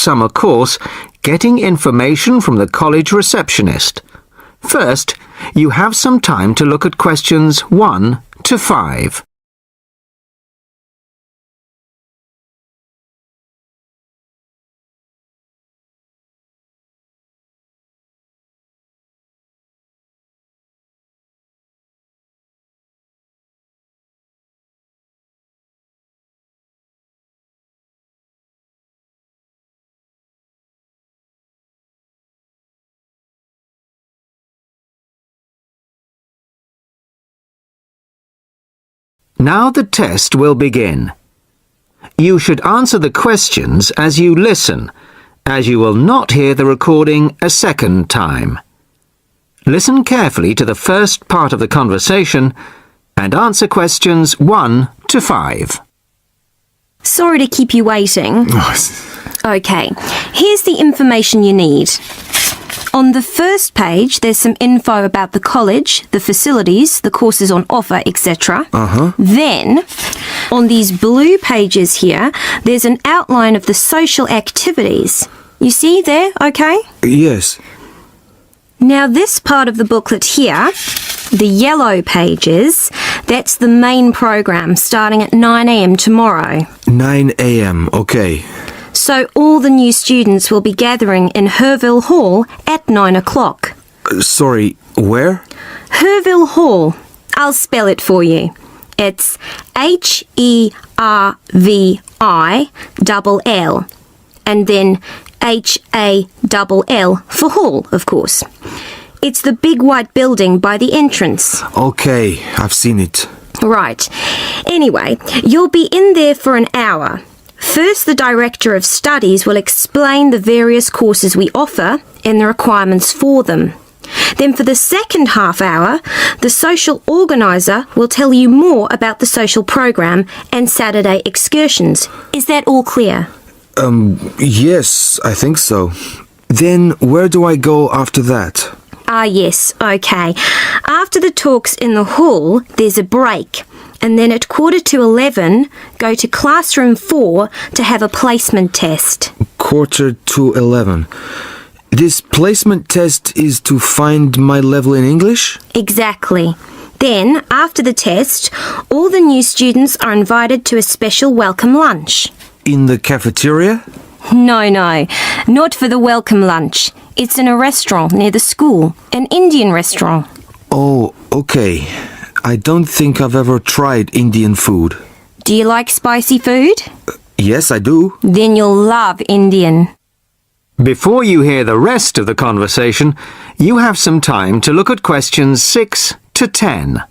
summer course, Getting Information from the College Receptionist. First, you have some time to look at questions 1 to 5. Now the test will begin. You should answer the questions as you listen, as you will not hear the recording a second time. Listen carefully to the first part of the conversation and answer questions 1 to 5. Sorry to keep you waiting. Okay, here's the information you need. On the first page, there's some info about the college, the facilities, the courses on offer, etc. Then, on these blue pages here, there's an outline of the social activities. You see there, okay? Yes. Now, this part of the booklet here, the yellow pages, that's the main program starting at 9 a.m. tomorrow. 9 a.m., okay. So all the new students will be gathering in Herville Hall at 9 o'clock. Sorry, where? Herville Hall. I'll spell it for you. It's Hervill, and then Hall for hall, of course. It's the big white building by the entrance. Okay, I've seen it. Right. Anyway, you'll be in there for an hour. First, the Director of Studies will explain the various courses we offer and the requirements for them. Then for the second half hour, the social organiser will tell you more about the social program and Saturday excursions. Is that all clear? Yes, I think so. Then where do I go after that? Yes, okay. After the talks in the hall, there's a break. And then at 11:15, go to classroom 4 to have a placement test. 11:45. This placement test is to find my level in English? Exactly. Then, after the test, all the new students are invited to a special welcome lunch. In the cafeteria? No, not for the welcome lunch. It's in a restaurant near the school, an Indian restaurant. Oh, okay. I don't think I've ever tried Indian food. Do you like spicy food? Yes, I do. Then you'll love Indian. Before you hear the rest of the conversation, you have some time to look at questions 6 to 10.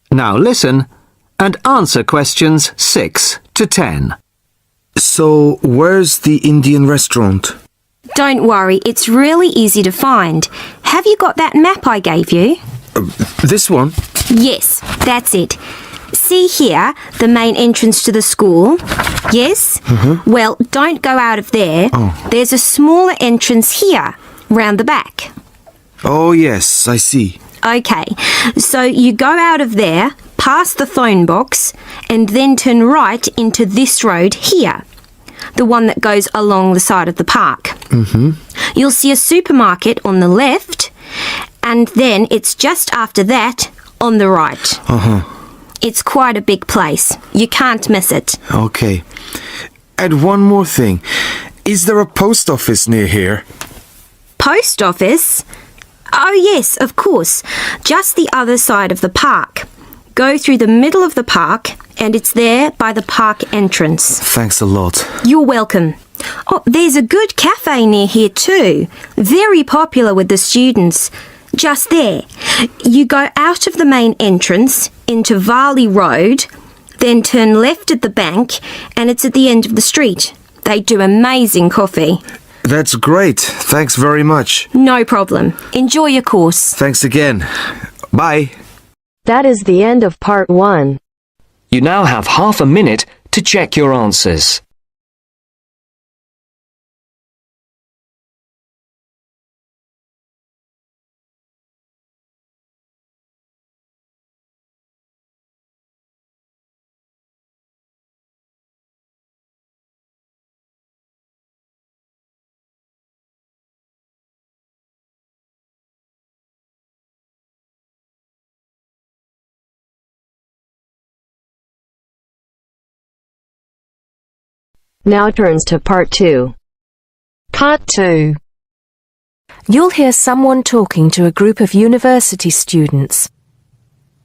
Now listen and answer questions 6 to 10. So, where's the Indian restaurant? Don't worry, it's really easy to find. Have you got that map I gave you? This one? Yes, that's it. See here, the main entrance to the school? Yes? Well, don't go out of there. There's a smaller entrance here, round the back. Oh, yes, I see. Okay, so you go out of there, past the phone box, and then turn right into this road here, the one that goes along the side of the park. You'll see a supermarket on the left, and then it's just after that on the right. It's quite a big place. You can't miss it. Okay. And one more thing. Is there a post office near here? Post office? Oh yes, of course. Just the other side of the park. Go through the middle of the park and it's there by the park entrance. Thanks a lot. You're welcome. Oh, there's a good cafe near here too. Very popular with the students. Just there. You go out of the main entrance into Varley Road, then turn left at the bank and it's at the end of the street. They do amazing coffee. That's great. Thanks very much. No problem. Enjoy your course. Thanks again. Bye. That is the end of part 1. You now have half a minute to check your answers. Now turns to part 2. Part 2. You'll hear someone talking to a group of university students.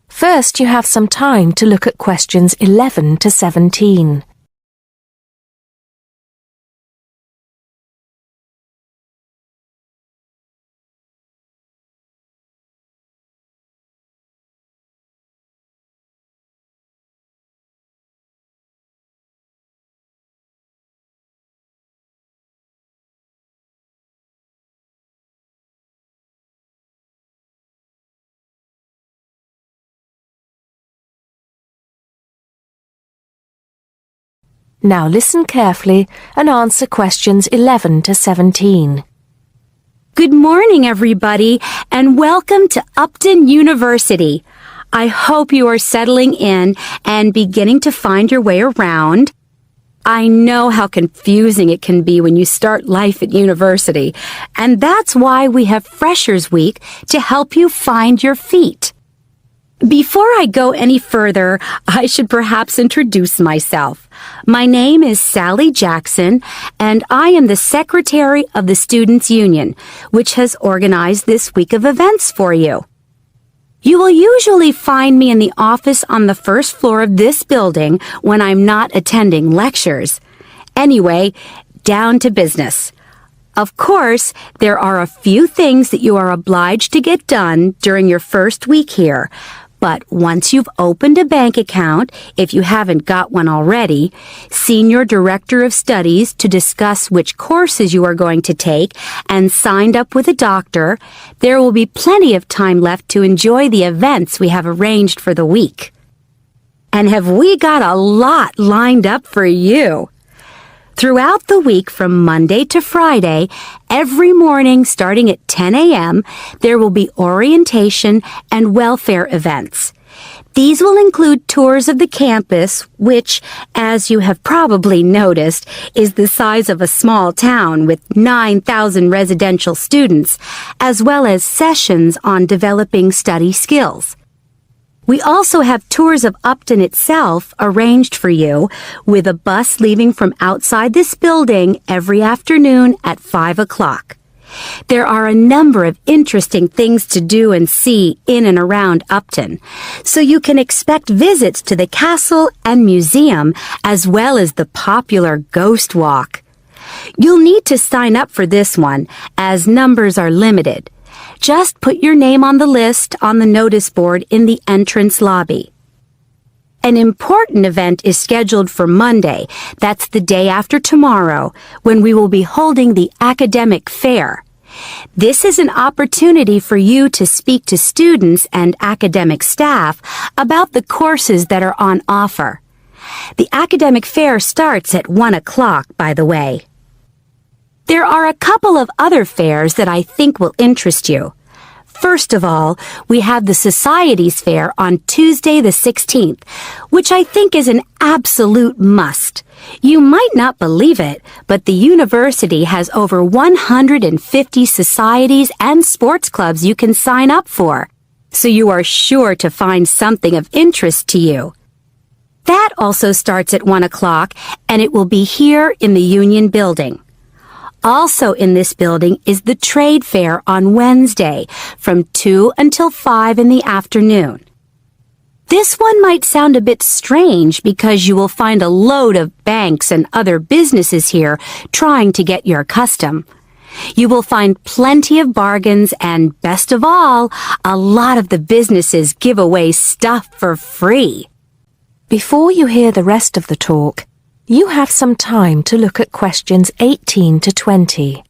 First, you have some time to look at questions 11 to 17. Now listen carefully and answer questions 11 to 17. Good morning, everybody, and welcome to Upton University. I hope you are settling in and beginning to find your way around. I know how confusing it can be when you start life at university, and that's why we have Freshers Week to help you find your feet. Before I go any further, I should perhaps introduce myself. My name is Sally Jackson, and I am the Secretary of the Students' Union, which has organized this week of events for you. You will usually find me in the office on the first floor of this building when I'm not attending lectures. Anyway, down to business. Of course, there are a few things that you are obliged to get done during your first week here. But once you've opened a bank account, if you haven't got one already, seen your director of studies to discuss which courses you are going to take, and signed up with a doctor, there will be plenty of time left to enjoy the events we have arranged for the week. And have we got a lot lined up for you? Throughout the week from Monday to Friday, every morning starting at 10 a.m., there will be orientation and welfare events. These will include tours of the campus, which, as you have probably noticed, is the size of a small town with 9,000 residential students, as well as sessions on developing study skills. We also have tours of Upton itself arranged for you, with a bus leaving from outside this building every afternoon at 5 o'clock. There are a number of interesting things to do and see in and around Upton, so you can expect visits to the castle and museum as well as the popular Ghost Walk. You'll need to sign up for this one, as numbers are limited. Just put your name on the list on the notice board in the entrance lobby. An important event is scheduled for Monday, that's the day after tomorrow, when we will be holding the academic fair. This is an opportunity for you to speak to students and academic staff about the courses that are on offer. The academic fair starts at 1 o'clock, by the way. There are a couple of other fairs that I think will interest you. First of all, we have the Societies Fair on Tuesday the 16th, which I think is an absolute must. You might not believe it, but the university has over 150 societies and sports clubs you can sign up for, so you are sure to find something of interest to you. That also starts at 1 o'clock, and it will be here in the Union Building. Also in this building is the Trade Fair on Wednesday from 2 until 5 in the afternoon. This one might sound a bit strange because you will find a load of banks and other businesses here trying to get your custom. You will find plenty of bargains and, best of all, a lot of the businesses give away stuff for free. Before you hear the rest of the talk, you have some time to look at questions 18 to 20.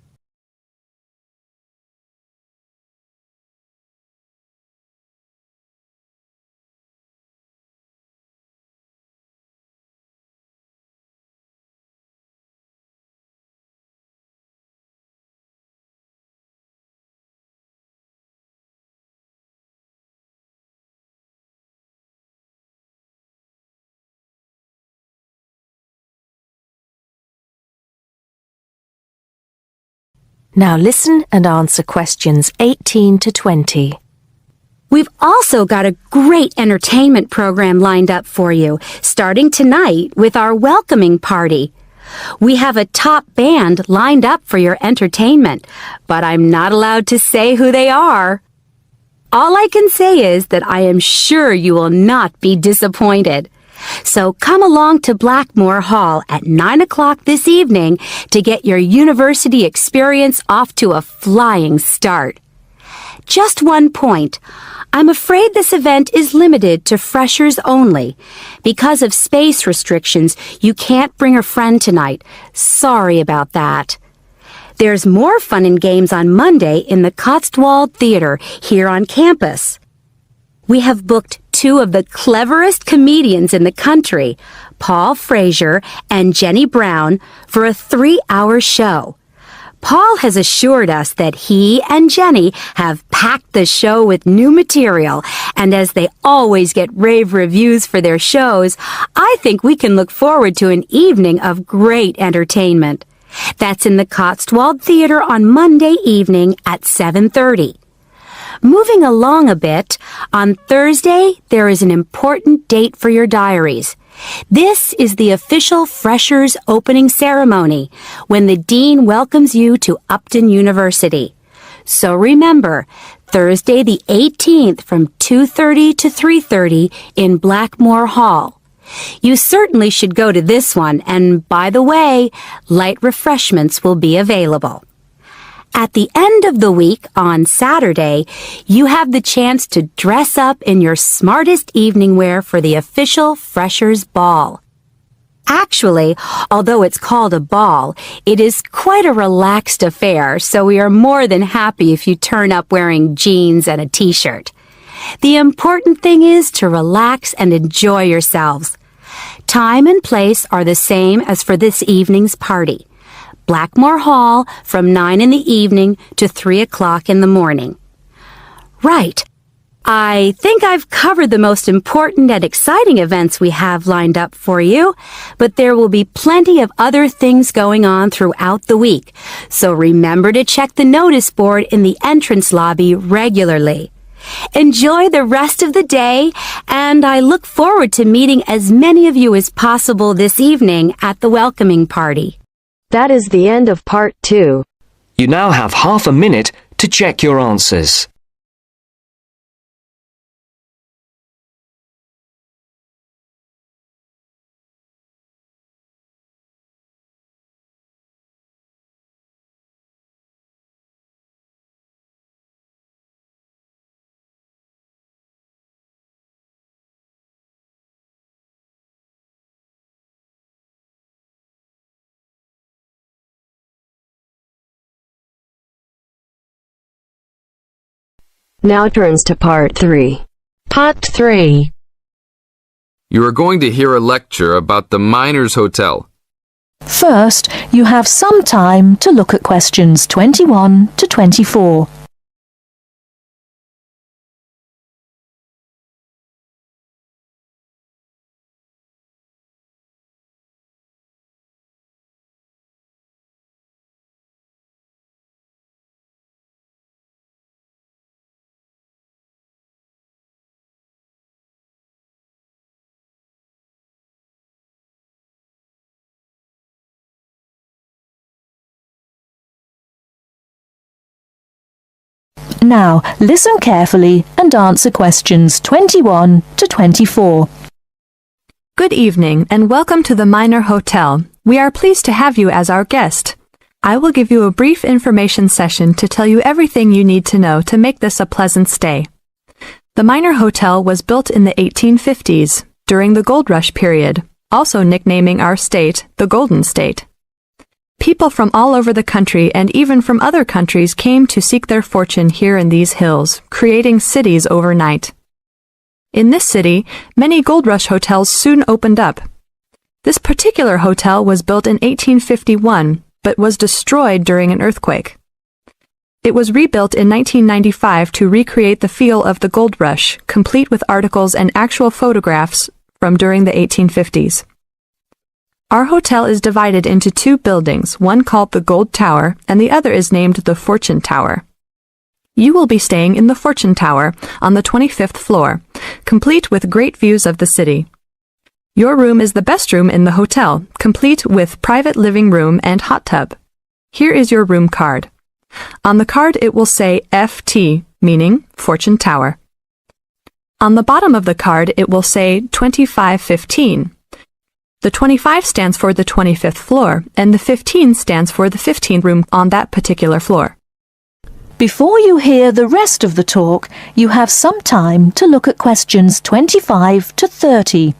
Now listen and answer questions 18 to 20. We've also got a great entertainment program lined up for you, starting tonight with our welcoming party. We have a top band lined up for your entertainment, but I'm not allowed to say who they are. All I can say is that I am sure you will not be disappointed. So come along to Blackmore Hall at 9 o'clock this evening to get your university experience off to a flying start. Just one point. I'm afraid this event is limited to freshers only. Because of space restrictions, you can't bring a friend tonight. Sorry about that. There's more fun and games on Monday in the Cotswold Theater here on campus. We have booked two of the cleverest comedians in the country, Paul Frazier and Jenny Brown, for a 3-hour show. Paul has assured us that he and Jenny have packed the show with new material, and as they always get rave reviews for their shows, I think we can look forward to an evening of great entertainment. That's in the Cotswold Theater on Monday evening at 7:30. Moving along a bit, on Thursday there is an important date for your diaries. This is the official Freshers opening ceremony, when the Dean welcomes you to Upton University. So remember, Thursday the 18th from 2:30 to 3:30 in Blackmore Hall. You certainly should go to this one, and by the way, light refreshments will be available. At the end of the week, on Saturday, you have the chance to dress up in your smartest evening wear for the official Freshers' Ball. Actually, although it's called a ball, it is quite a relaxed affair, so we are more than happy if you turn up wearing jeans and a t-shirt. The important thing is to relax and enjoy yourselves. Time and place are the same as for this evening's party. Blackmore Hall from 9 in the evening to 3 o'clock in the morning. Right. I think I've covered the most important and exciting events we have lined up for you, but there will be plenty of other things going on throughout the week, so remember to check the notice board in the entrance lobby regularly. Enjoy the rest of the day, and I look forward to meeting as many of you as possible this evening at the welcoming party. That is the end of part 2. You now have half a minute to check your answers. Now turns to part 3. Part 3. You are going to hear a lecture about the Miners Hotel. First, you have some time to look at questions 21 to 24. Now, listen carefully and answer questions 21 to 24. Good evening and welcome to the Miner Hotel. We are pleased to have you as our guest. I will give you a brief information session to tell you everything you need to know to make this a pleasant stay. The Miner Hotel was built in the 1850s, during the Gold Rush period, also nicknaming our state the Golden State. People from all over the country and even from other countries came to seek their fortune here in these hills, creating cities overnight. In this city, many Gold Rush hotels soon opened up. This particular hotel was built in 1851, but was destroyed during an earthquake. It was rebuilt in 1995 to recreate the feel of the Gold Rush, complete with articles and actual photographs from during the 1850s. Our hotel is divided into two buildings, one called the Gold Tower and the other is named the Fortune Tower. You will be staying in the Fortune Tower on the 25th floor, complete with great views of the city. Your room is the best room in the hotel, complete with private living room and hot tub. Here is your room card. On the card it will say FT, meaning Fortune Tower. On the bottom of the card it will say 2515. The 25 stands for the 25th floor, and the 15 stands for the 15th room on that particular floor. Before you hear the rest of the talk, you have some time to look at questions 25 to 30.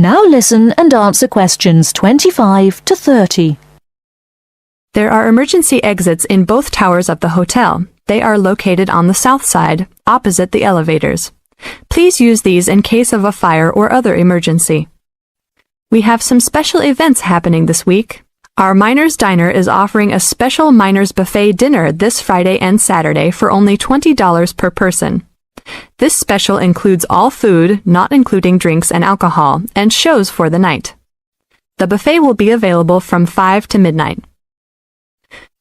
Now listen and answer questions 25 to 30. There are emergency exits in both towers of the hotel. They are located on the south side, opposite the elevators. Please use these in case of a fire or other emergency. We have some special events happening this week. Our Miners Diner is offering a special Miners Buffet dinner this Friday and Saturday for only $20 per person. This special includes all food, not including drinks and alcohol, and shows for the night. The buffet will be available from 5 to midnight.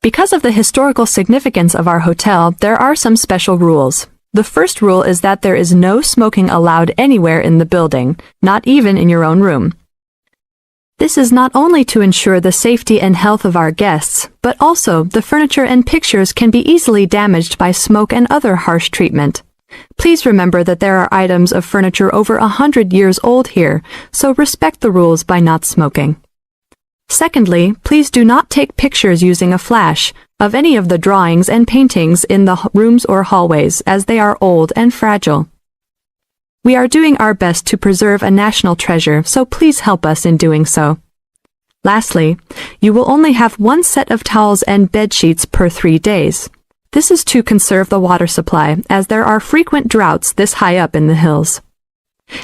Because of the historical significance of our hotel, there are some special rules. The first rule is that there is no smoking allowed anywhere in the building, not even in your own room. This is not only to ensure the safety and health of our guests, but also the furniture and pictures can be easily damaged by smoke and other harsh treatment. Please remember that there are items of furniture over 100 years old here, so respect the rules by not smoking. Secondly, please do not take pictures using a flash of any of the drawings and paintings in the rooms or hallways, as they are old and fragile. We are doing our best to preserve a national treasure, so please help us in doing so. Lastly, you will only have one set of towels and bed sheets per 3 days. This is to conserve the water supply, as there are frequent droughts this high up in the hills.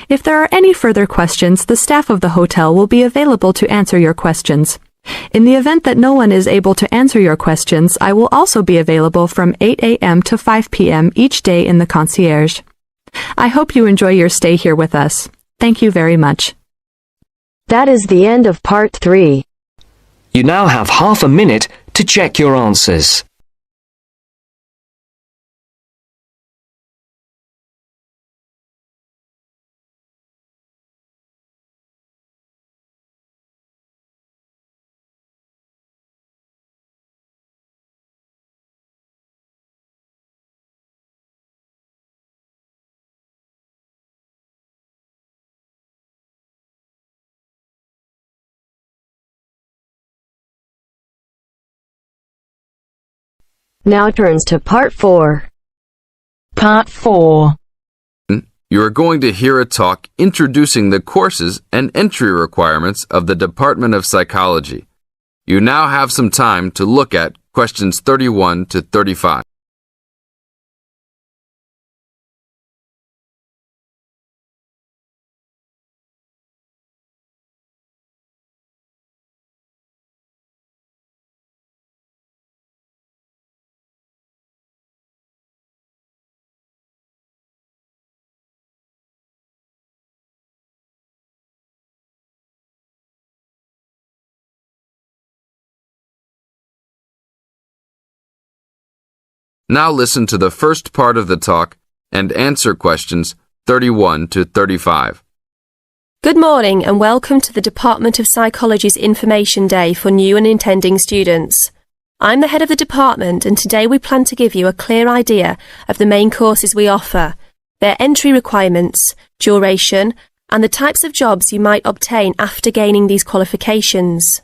If there are any further questions, the staff of the hotel will be available to answer your questions. In the event that no one is able to answer your questions, I will also be available from 8 a.m. to 5 p.m. each day in the concierge. I hope you enjoy your stay here with us. Thank you very much. That is the end of part 3. You now have half a minute to check your answers. Now turns to part 4. Part 4. You are going to hear a talk introducing the courses and entry requirements of the Department of Psychology. You now have some time to look at questions 31 to 35. Now listen to the first part of the talk and answer questions 31 to 35. Good morning and welcome to the Department of Psychology's Information Day for new and intending students. I'm the head of the department and today we plan to give you a clear idea of the main courses we offer, their entry requirements, duration, and the types of jobs you might obtain after gaining these qualifications.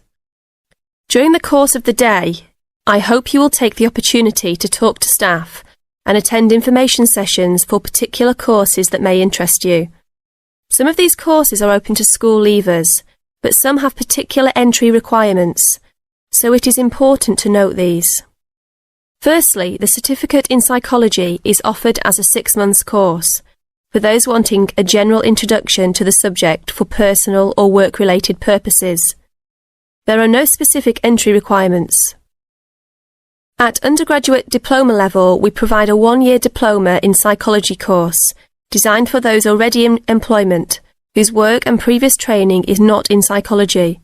During the course of the day, I hope you will take the opportunity to talk to staff and attend information sessions for particular courses that may interest you. Some of these courses are open to school leavers. but some have particular entry requirements, so it is important to note these. Firstly, the Certificate in Psychology is offered as a 6-month course for those wanting a general introduction to the subject for personal or work-related purposes. There are no specific entry requirements. At undergraduate diploma level, we provide a 1-year diploma in psychology course designed for those already in employment whose work and previous training is not in psychology.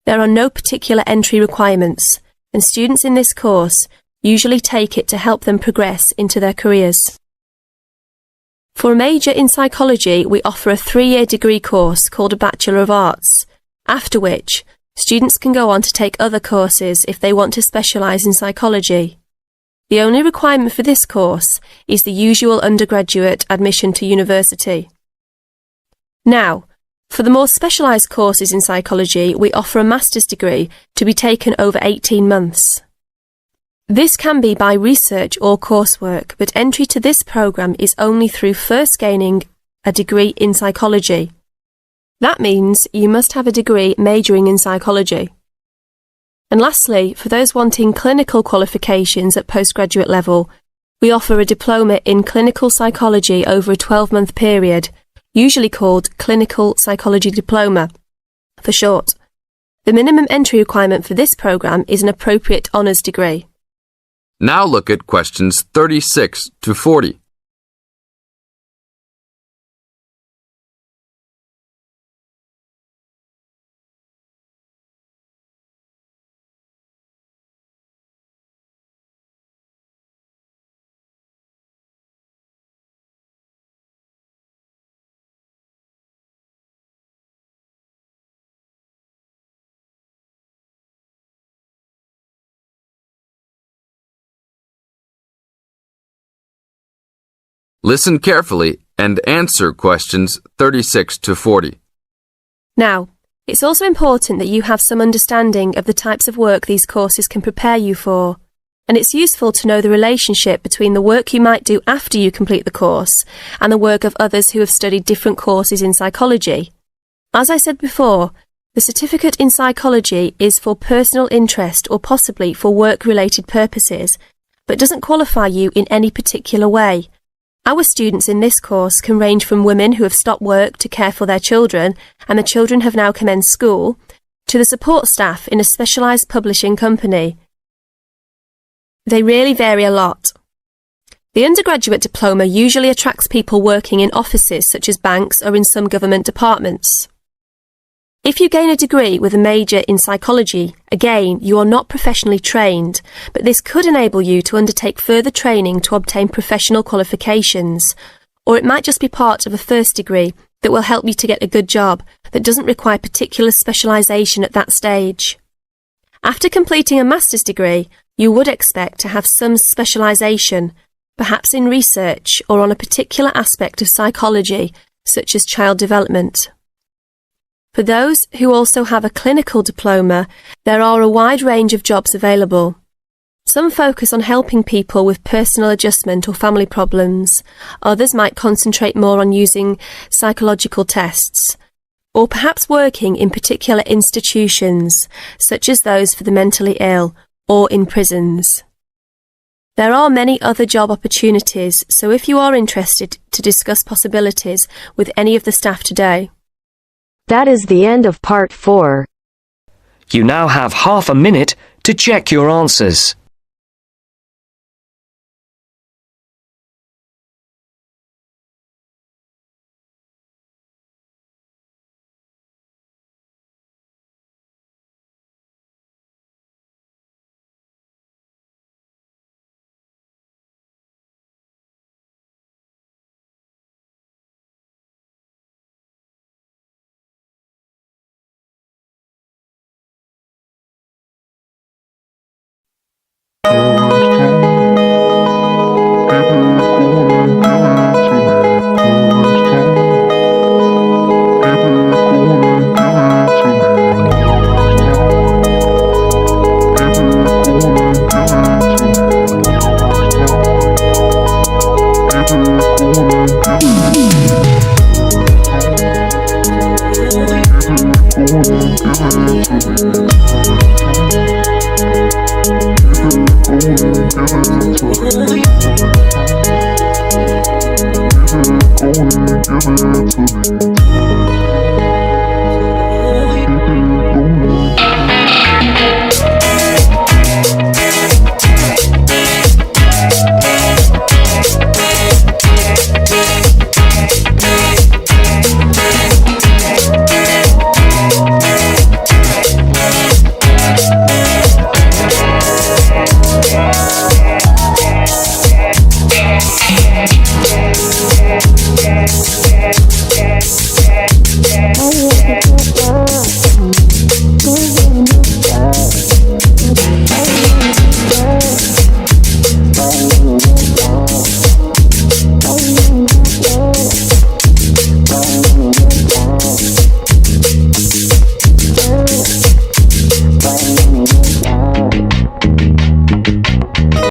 There are no particular entry requirements, and students in this course usually take it to help them progress into their careers. For a major in psychology, we offer a 3-year degree course called a Bachelor of Arts, after which students can go on to take other courses if they want to specialise in psychology. The only requirement for this course is the usual undergraduate admission to university. Now, for the more specialised courses in psychology, we offer a master's degree to be taken over 18 months. This can be by research or coursework, but entry to this programme is only through first gaining a degree in psychology. That means you must have a degree majoring in psychology. And lastly, for those wanting clinical qualifications at postgraduate level, we offer a diploma in clinical psychology over a 12-month period, usually called Clinical Psychology Diploma, for short. The minimum entry requirement for this programme is an appropriate honours degree. Now look at questions 36 to 40. Listen carefully and answer questions 36 to 40. Now, it's also important that you have some understanding of the types of work these courses can prepare you for, and it's useful to know the relationship between the work you might do after you complete the course and the work of others who have studied different courses in psychology. As I said before, the Certificate in Psychology is for personal interest or possibly for work-related purposes, but doesn't qualify you in any particular way. Our students in this course can range from women who have stopped work to care for their children and the children have now commenced school, to the support staff in a specialised publishing company. They really vary a lot. The undergraduate diploma usually attracts people working in offices such as banks or in some government departments. If you gain a degree with a major in psychology, again, you are not professionally trained, but this could enable you to undertake further training to obtain professional qualifications, or it might just be part of a first degree that will help you to get a good job that doesn't require particular specialisation at that stage. After completing a master's degree, you would expect to have some specialisation, perhaps in research or on a particular aspect of psychology, such as child development. For those who also have a clinical diploma, there are a wide range of jobs available. Some focus on helping people with personal adjustment or family problems. Others might concentrate more on using psychological tests, or perhaps working in particular institutions, such as those for the mentally ill, or in prisons. There are many other job opportunities, so if you are interested to discuss possibilities with any of the staff today. That is the end of part 4. You now have half a minute to check your answers. give it to me.